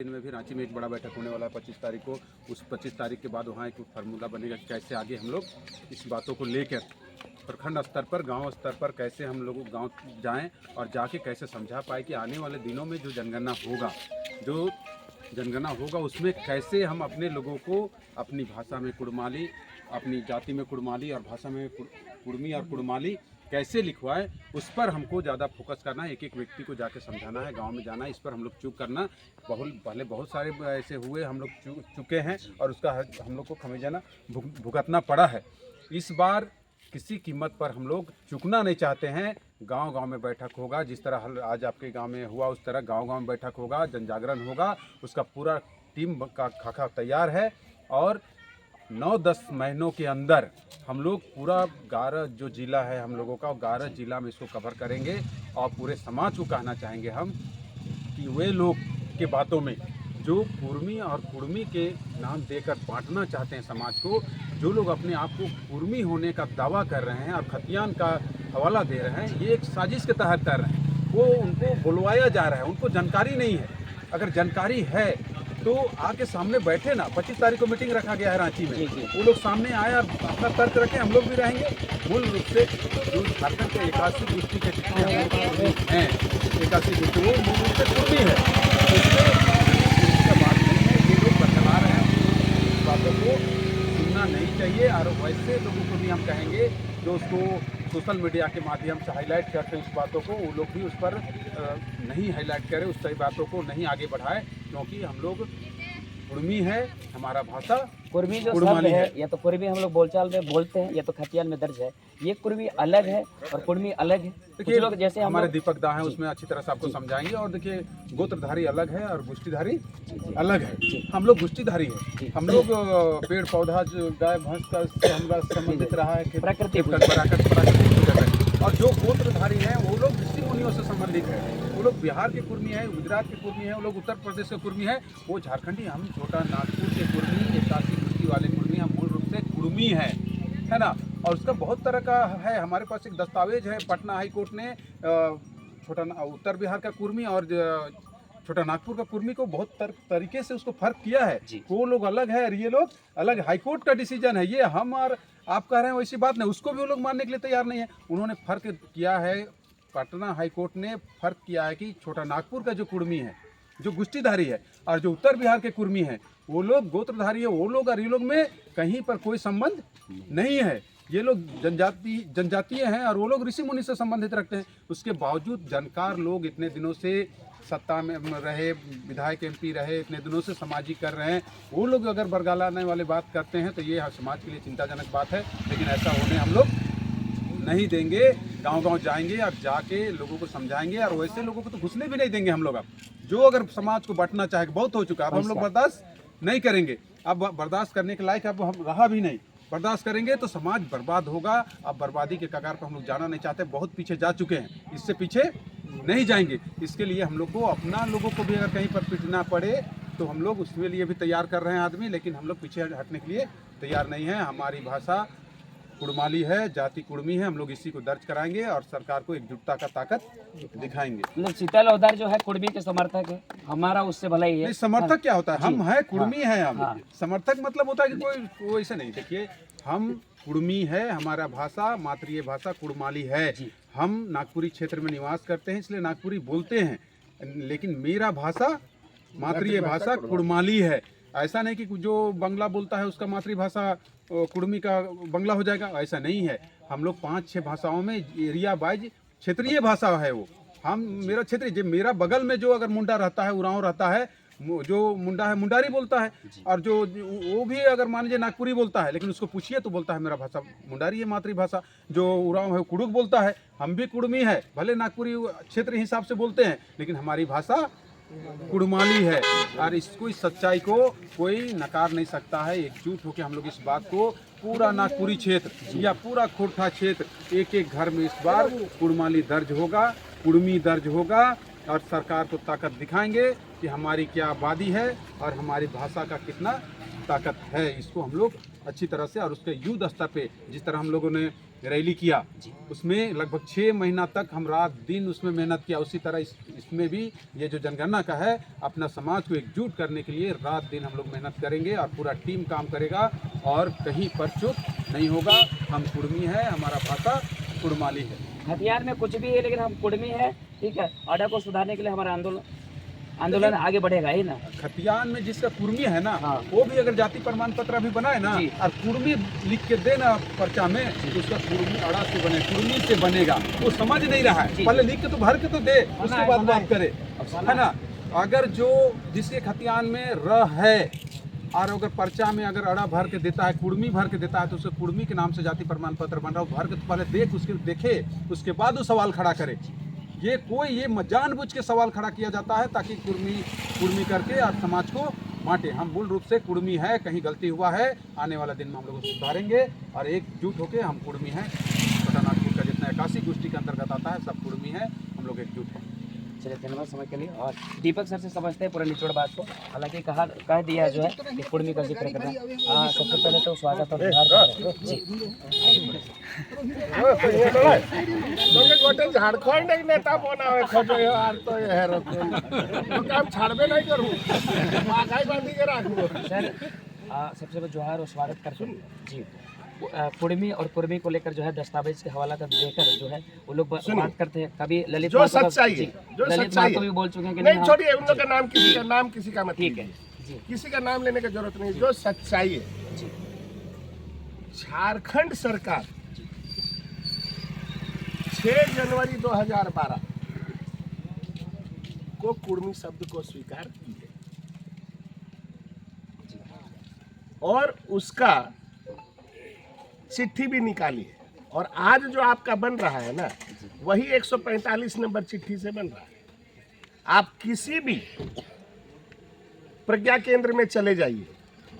दिन में भी रांची में एक बड़ा बैठक होने वाला है 25 तारीख को। उस 25 तारीख के बाद वहाँ एक फार्मूला बनेगा कि कैसे आगे हम लोग इस बातों को लेकर प्रखंड स्तर पर, गांव स्तर पर कैसे हम लोग गांव जाएं और जाके कैसे समझा पाए कि आने वाले दिनों में जो जनगणना होगा उसमें कैसे हम अपने लोगों को अपनी भाषा में कुड़माली, अपनी जाति में कुड़माली और भाषा में कुड़मी और कुड़माली कैसे लिखवाएं, उस पर हमको ज़्यादा फोकस करना है। एक एक व्यक्ति को जाके समझाना है, गांव में जाना है। इस पर हम लोग चूक करना पहले बहुत सारे ऐसे हुए, हम लोग चुके हैं और उसका हम लोग को खमियाजा भुगतना पड़ा है। इस बार किसी कीमत पर हम लोग चुकना नहीं चाहते हैं। गांव-गांव में बैठक होगा, जिस तरह आज आपके गांव में हुआ उस तरह गांव-गांव में बैठक होगा, जनजागरण होगा। उसका पूरा टीम का खाका तैयार है और 9-10 महीनों के अंदर हम लोग पूरा 11 जो जिला है हम लोगों का, 11 जिला में इसको कवर करेंगे। और पूरे समाज को कहना चाहेंगे हम कि वे लोग के बातों में जो कुर्मी और कुड़मी के नाम देकर बांटना चाहते हैं समाज को, जो लोग अपने आप को कुर्मी होने का दावा कर रहे हैं और खतियान का हवाला दे रहे हैं, ये एक साजिश के तहत कर रहे हैं। वो उनको बुलवाया जा रहा है, उनको जानकारी नहीं है। अगर जानकारी है तो आके सामने बैठे ना। 25 तारीख को मीटिंग रखा गया है रांची में, वो लोग सामने आए और अपना तर्क रखें, हम लोग भी रहेंगे। मूल रूप से जो झारखंड के 81 गोष्ठी के हैं, 81 गोष्ठी वो मूल रूप से कुर्मी है। इसका बात नहीं है, ये लोग बरकरार हैं, इस बातों को सुनना नहीं चाहिए। और वैसे लोगों को भी हम कहेंगे जो उसको सोशल मीडिया के माध्यम से हाईलाइट करते हैं उस बातों को, वो लोग भी उस पर नहीं हाईलाइट करें, उस सही बातों को नहीं आगे बढ़ाएं। क्योंकि हम लोग कुड़मी है, हमारा भाषा कुर्मी जो शब्द है, या तो कुर्मी हम लोग बोलचाल में बोलते हैं या तो खतियान में दर्ज है। ये कुर्मी अलग है और कुड़मी अलग है। देखिए लोग जैसे हमारे दीपक दा हैं, उसमें अच्छी तरह से आपको समझाएंगे। और देखिए गोत्रधारी अलग है और गोष्ठीधारी अलग है। हम लोग गोष्ठीधारी है, हम लोग पेड़ पौधा जो गाय भैंस का से हमारा संबंधित रहा है, प्रकृति और जो गोत्रधारी हैं वो लोग ऋषि मुनियों से संबंधित है। वो लोग बिहार के कुर्मी है, गुजरात के कुर्मी है, वो लोग उत्तर प्रदेश के कुर्मी है, वो झारखंडी। हम छोटा नागपुर के कुर्मी, 81 गोष्ठी वाले कुर्मी, हम मूल रूप से कुर्मी है ना। और उसका बहुत तरह का है। हमारे पास एक दस्तावेज है, पटना हाई कोर्ट ने छोटा उत्तर बिहार का कुर्मी और छोटा नागपुर का कुर्मी को बहुत तरीके से उसको फर्क किया है। वो लोग अलग है और ये लोग अलग। हाई कोर्ट का डिसीजन है ये, हम और आप कह रहे हैं वैसी बात नहीं, उसको भी वो लोग मानने के लिए तैयार नहीं है। उन्होंने फर्क किया है, पटना हाई कोर्ट ने फर्क किया है कि छोटा नागपुर का जो कुर्मी है, जो गोष्ठीधारी है, और जो उत्तर बिहार के कुर्मी है वो लोग गोत्रधारी है। वो लोग और ये लोग में कहीं पर कोई संबंध नहीं है। ये लोग जनजातीय हैं और वो लोग ऋषि मुनि से संबंधित रखते हैं। उसके बावजूद जानकार लोग इतने दिनों से सत्ता में रहे, विधायक MP रहे, इतने दिनों से सामाजिक कर रहे हैं, वो लोग अगर बरगलाने वाली बात करते हैं तो ये समाज के लिए चिंताजनक बात है। लेकिन ऐसा होने हम लोग नहीं देंगे। गांव-गांव जाएंगे और जाके लोगों को समझाएंगे। और वैसे लोगों को तो घुसने भी नहीं देंगे हम लोग। अब जो अगर समाज को बांटना चाहे, बहुत हो चुका, अब हम लोग बर्दाश्त नहीं करेंगे। अब बर्दाश्त करने के लायक अब हम रहा भी नहीं। बर्दाश्त करेंगे तो समाज बर्बाद होगा। अब बर्बादी के कगार पर हम लोग जाना नहीं चाहते, बहुत पीछे जा चुके हैं, इससे पीछे नहीं जाएंगे। इसके लिए हम लोग को अपना लोगों को भी अगर कहीं पर पिटना पड़े तो हम लोग उसके लिए भी तैयार कर रहे हैं आदमी। लेकिन हम लोग पीछे हटने के लिए तैयार नहीं हैं। हमारी भाषा कुड़माली है, जाति कुड़मी है, हम लोग इसी को दर्ज कराएंगे और सरकार को एकजुटता का ताकत दिखाएंगे। मतलब शीतल ओदार जो है कुड़मी के समर्थक है, हमारा उससे भला ही है। समर्थक क्या होता है? हम है कुड़मी है। हम समर्थक मतलब होता है कि कोई ऐसा नहीं। देखिए हम कुड़मी है, हमारा भाषा मातृ भाषा कुड़माली है। हम नागपुरी क्षेत्र में निवास करते हैं इसलिए नागपुरी बोलते हैं, लेकिन मेरा भाषा मातृ भाषा कुड़माली है। ऐसा नहीं कि जो बंगला बोलता है उसका मातृभाषा कुड़मी का बंगला हो जाएगा, ऐसा नहीं है। हम लोग 5-6 भाषाओं में एरिया वाइज क्षेत्रीय भाषा है वो। हम मेरा क्षेत्रीय, जो मेरा बगल में जो अगर मुंडा रहता है, उरांव रहता है, जो मुंडा है मुंडारी बोलता है। और जो वो भी अगर मान लीजिए नागपुरी बोलता है, लेकिन उसको पूछिए तो बोलता है मेरा भाषा मुंडारी है, मातृभाषा। जो उरांव है कुड़ुक बोलता है। हम भी कुड़मी है, भले नागपुरी क्षेत्र हिसाब से बोलते हैं, लेकिन हमारी भाषा कुड़माली है। और इसको, इस सच्चाई को कोई नकार नहीं सकता है। एकजुट होकर हम लोग इस बात को, पूरा नागपुरी क्षेत्र या पूरा खोरठा क्षेत्र, एक एक घर में इस बार कुड़माली दर्ज होगा, कुड़मी दर्ज होगा। और सरकार को ताकत दिखाएंगे कि हमारी क्या आबादी है और हमारी भाषा का कितना ताकत है। इसको हम लोग अच्छी तरह से, और उसके युद्ध स्तर पे जिस तरह हम लोगों ने रैली किया, उसमें लगभग 6 महीना तक हम रात दिन उसमें मेहनत किया। उसी तरह इसमें भी ये जो जनगणना का है, अपना समाज को एकजुट करने के लिए रात दिन हम लोग मेहनत करेंगे और पूरा टीम काम करेगा और कहीं पर चुप नहीं होगा। हम कुर्मी है, हमारा भाषा कुड़माली है। हथियार में कुछ भी है लेकिन हम कुर्मी है, ठीक है। ऑर्डर को सुधारने के लिए हमारा आंदोलन आगे बढ़ेगा ही ना। खतियान में जिसका कुर्मी है ना, हाँ। वो भी अगर जाति प्रमाण पत्र अभी बनाए ना जी। और कुर्मी लिख के दे ना पर्चा में, तो उसका कुर्मी अड़ा से बने, कुर्मी से बनेगा। वो समझ नहीं रहा है, पहले लिख के तो भर के तो दे, उसके बाद बात करे, है ना। अगर जो जिसके खतियान में र है और अगर पर्चा में अगर अड़ा भर के देता है, कुर्मी भर के देता है, तो उसे कुर्मी के नाम से जाति प्रमाण पत्र बन रहा है, भर के तो पहले देखे उसके बाद वो सवाल खड़ा करे। ये जानबूझ के सवाल खड़ा किया जाता है ताकि कुर्मी करके और समाज को बांटे। हम मूल रूप से कुर्मी है, कहीं गलती हुआ है, आने वाला दिन में हम लोग उसको सुधारेंगे और एकजुट होकर हम कुर्मी हैं। छोटा-नागपुर का जितना 81 गोष्ठी के अंतर्गत आता है, सब कुर्मी है, हम लोग एकजुट हैं। चलिए, धन्यवाद समय के लिए। और दीपक सर से समझते हैं पूरा निचोड़ बात को। हालांकि कह दिया जो है कि कुर्मी का जिक्र करना। सबसे पहले तो स्वागत और जी झारखंड नेता बनावे खोजो यार, तो ये है तो काम छाड़बे नहीं करूं, आगाई बांधी के रखो सर। सबसे पहले जोहार और स्वागत करते हैं जी। कुर्मी और कुर्मी को लेकर जो है दस्तावेज के हवाला तक देकर जो है वो लोग बात करते हैं। कभी ललित जो सच्चाई है, जो ललित सच्चाई को भी बोल चुके हैं कि नहीं, छोड़िए उन लोग का नाम, किसी का मत, ठीक है जी, किसी का नाम लेने की जरूरत नहीं। जो सच्चाई है, झारखंड सरकार 6 जनवरी 2012 को कुर्मी शब्द को स्वीकार की है और उसका चिट्ठी भी निकाली है। और आज जो आपका बन रहा है ना, वही 145 नंबर चिट्ठी से बन रहा है। आप किसी भी प्रज्ञा केंद्र में चले जाइए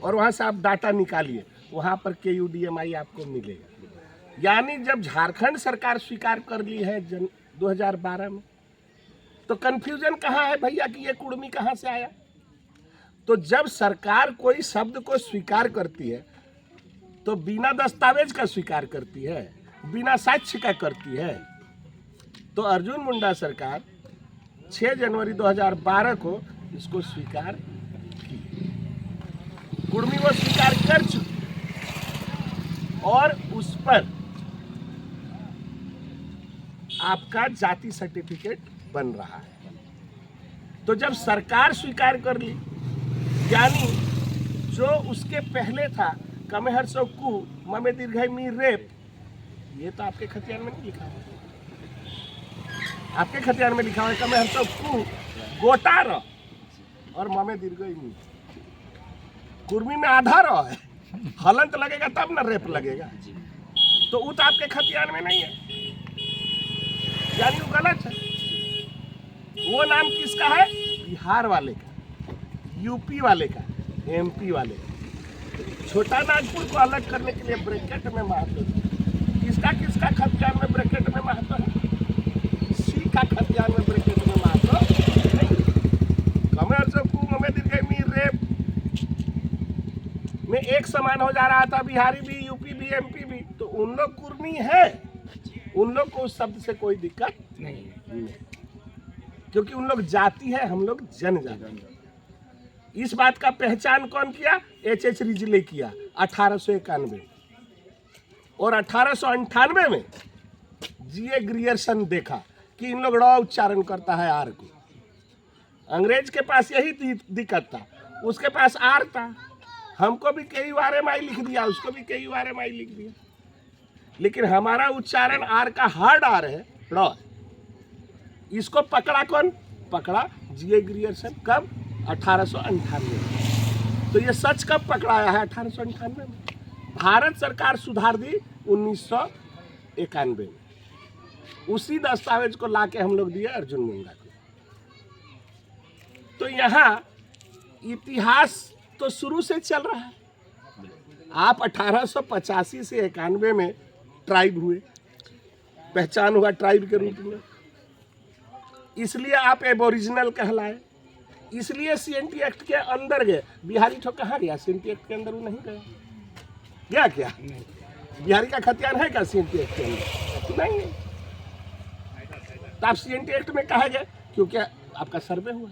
और वहां से आप डाटा निकालिए, वहां पर KUDMI आपको मिलेगा। यानी जब झारखंड सरकार स्वीकार कर ली है 2012 में, तो कंफ्यूजन कहाँ है भैया कि ये कुर्मी कहाँ से आया। तो जब सरकार कोई शब्द को स्वीकार करती है तो बिना दस्तावेज का स्वीकार करती है, बिना साक्ष्य का करती है। तो अर्जुन मुंडा सरकार 6 जनवरी 2012 को इसको स्वीकार की, कुर्मी वो स्वीकार कर चुकी और उस पर आपका जाति सर्टिफिकेट बन रहा है। तो जब सरकार स्वीकार कर ली, यानी जो उसके पहले था कमेहर सौकू ममे दीर्घाई मी रेप, ये तो आपके खतियान में नहीं लिखा है। आपके खतियान में लिखा है कमेहर सौकू गोटार और ममे दीर्घाई मी। कुर्मी में आधा रह है, हलंत लगेगा तब ना रेप लगेगा, तो वो तो आपके खतियान में नहीं है, यानी वो गलत है। वो नाम किसका है? बिहार वाले का, यूपी वाले का, MP वाले का। छोटा नागपुर को अलग करने के लिए ब्रैकेट में महत्व है। किसका खतियान में ब्रैकेट में महत्व है? सी का खतियान में ब्रैकेट में महत्व नहीं। कमेर से में दीर्घमी रेप में एक समान हो जा रहा था, बिहारी भी, यूपी भी, MP भी। तो उन लोग कुर्मी है, उन लोग को उस शब्द से कोई दिक्कत नहीं, क्योंकि उन लोग जाति है, हम लोग जनजाति। इस बात का पहचान कौन किया? H.H. रिजले किया 1891, और 1898 में G.A. ग्रियर्सन देखा कि इन लोग ड़ उच्चारण करता है आर को। अंग्रेज के पास यही दिक्कत था, उसके पास आर था, हमको भी KURMI लिख दिया, उसको भी KURMI लिख दिया, लेकिन हमारा उच्चारण आर का हार्ड आर है, ड़। इसको पकड़ा कौन? पकड़ा G.A. ग्रियर्सन। कब? 1898। तो ये सच कब पकड़ाया है? 1898 में। भारत सरकार सुधार दी 1991 में। उसी दस्तावेज को लाके हम लोग दिए अर्जुन मुंडा को। तो यहाँ इतिहास तो शुरू से चल रहा है। आप 1885 से 91 में ट्राइब हुए, पहचान हुआ ट्राइब के रूप में, इसलिए आप एबोरिजिनल कहलाए, इसलिए CNT एक्ट के अंदर गए। बिहारी तो कहाँ गया? CNT एक्ट के अंदर वो नहीं गया, गया क्या? बिहारी का खतियान है क्या CNT एक्ट के अंदर? नहीं है। तो आप CNT एक्ट में कहा गया क्योंकि आपका सर्वे हुआ,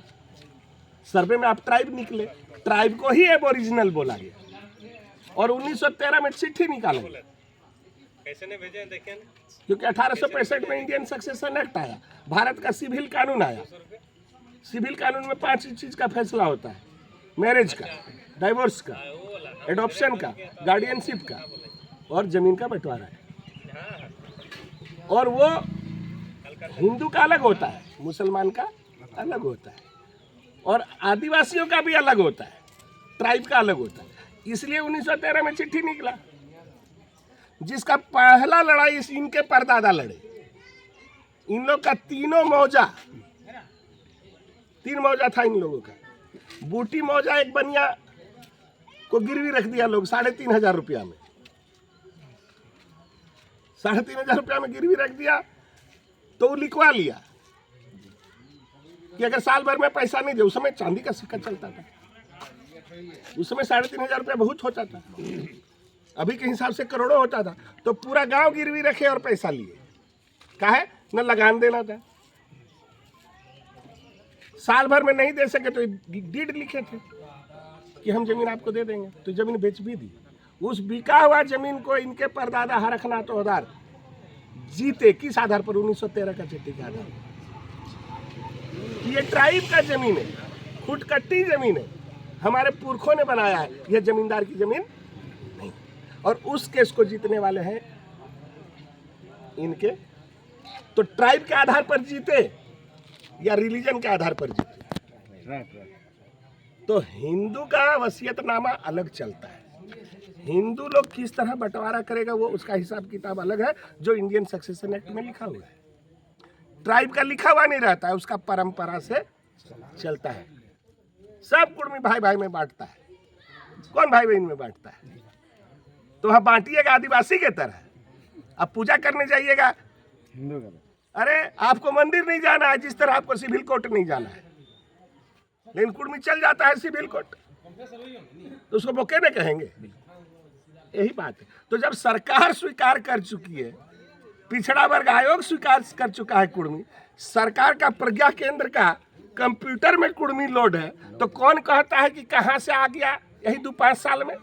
सर्वे में आप ट्राइब निकले, ट्राइब को ही एबोरिजिनल बोला गया और 1913 में चिट्ठी निकाला गया। कैसे ने भेजे देखें, क्योंकि 1865 में इंडियन सक्सेशन एक्ट आया, भारत का सिविल कानून आया। सिविल कानून में 5 चीज का फैसला होता है, मैरिज का, डाइवोर्स का, एडॉप्शन का, गार्डियनशिप का और जमीन का बंटवारा है। और वो हिंदू का अलग होता है, मुसलमान का अलग होता है और आदिवासियों का भी अलग होता है, ट्राइब का अलग होता है। इसलिए 1913 में चिट्ठी निकला, जिसका पहला लड़ाई इनके परदादा लड़े। इन लोग का 3 मौजा, 3 मौजा था इन लोगों का। बूटी मौजा एक बनिया को गिरवी रख दिया लोग 3,500 रुपया में, 3,500 रुपया में गिरवी रख दिया तो वो लिखवा लिया कि अगर साल भर में पैसा नहीं दे, उस समय चांदी का सिक्का चलता था, उस समय 3,500 रुपया बहुत होता था, अभी के हिसाब से करोड़ों होता था। तो पूरा गांव गिरवी रखे और पैसा लिए, काहे न लगान देना था, साल भर में नहीं दे सके तो डीड लिखे थे कि हम जमीन आपको दे देंगे, तो जमीन बेच भी दी। उस बिका हुआ जमीन को इनके परदादा हरखनाथ औदार जीते, किस आधार पर? 1913 का चिट्ठी के आधार पर। ये ट्राइब का जमीन है, खुटकट्टी जमीन है, हमारे पुरखों ने बनाया है, यह जमींदार की जमीन नहीं। और उस केस को जीतने वाले हैं इनके, तो ट्राइब के आधार पर जीते या रिलीजन के आधार पर जीते। तो हिंदू का वसीयतनामा अलग चलता है, हिंदू लोग किस तरह बंटवारा करेगा वो उसका हिसाब किताब अलग है, जो इंडियन सक्सेशन एक्ट में लिखा हुआ है। ट्राइब का लिखा हुआ नहीं रहता है, उसका परंपरा से चलता है। सब कुर्मी भाई भाई में बांटता है, कौन भाई बहन में बांटता है? तो वहाँ बांटिएगा आदिवासी के तरह, अब पूजा करने जाइएगा हिंदू का, अरे आपको मंदिर नहीं जाना है जिस तरह आपको सिविल कोर्ट नहीं जाना है, लेकिन कुर्मी चल जाता है सिविल कोर्ट, तो उसको बोके न कहेंगे। यही बात है। तो जब सरकार स्वीकार कर चुकी है, पिछड़ा वर्ग आयोग स्वीकार कर चुका है कुर्मी, सरकार का प्रज्ञा केंद्र का कंप्यूटर में कुर्मी लोड है, तो कौन कहता है कि कहाँ से आ गया? यही 2-5 साल में,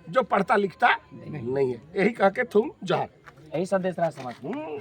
जो पढ़ता लिखता नहीं है। यही कह के तुम जहाँ यही संदेश रहा समाज में।